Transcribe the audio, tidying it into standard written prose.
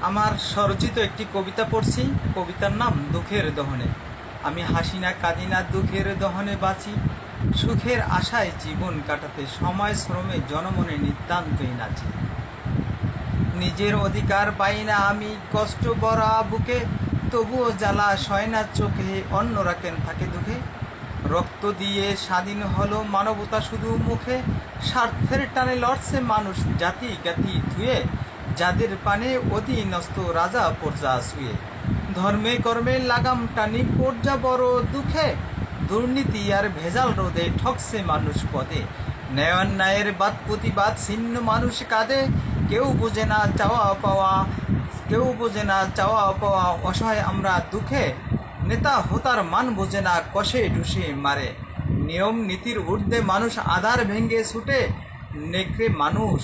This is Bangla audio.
আমার স্বরচিত একটি কবিতা পড়ছি। কবিতার নাম দুঃখের দহনে। আমি হাসি না কাঁদি না, দুঃখের দহনে বাঁচি, সুখের আশায় জীবন কাটাতে সময় শ্রমে জনমনে নিতান্তই নাচি। নিজের অধিকার পাই না আমি, কষ্ট বড়া বুকে, তবুও জ্বালা সয় না চোখে, অন্যরা কেন থাকে দুঃখে। রক্ত দিয়ে স্বাধীন হলো মানবতা শুধু মুখে, স্বার্থের টানে লড়ছে মানুষ জাতি জ্ঞাতি ধুয়ে, যাদের পানে অধীনস্থ রাজা প্রজা শুয়ে। ধর্মে কর্মে লাগাম টানি পর্যা বড় দুঃখে, দুর্নীতি আর ভেজাল রোধে ঠকছে মানুষ পদে। ন্যায় অন্যায়ের বাদ প্রতিবাদ ছিন্ন মানুষ কাঁদে, কেউ বোঝে না চাওয়া পাওয়া, কেউ বোঝে না চাওয়া পাওয়া, অসহায় আমরা দুঃখে। নেতা হোতার মান বোঝে না, কষে ঢুসে মারে, নিয়ম নীতির ঊর্ধ্বে মানুষ আধার ভেঙ্গে ছুটে, নেকড়ে মানুষ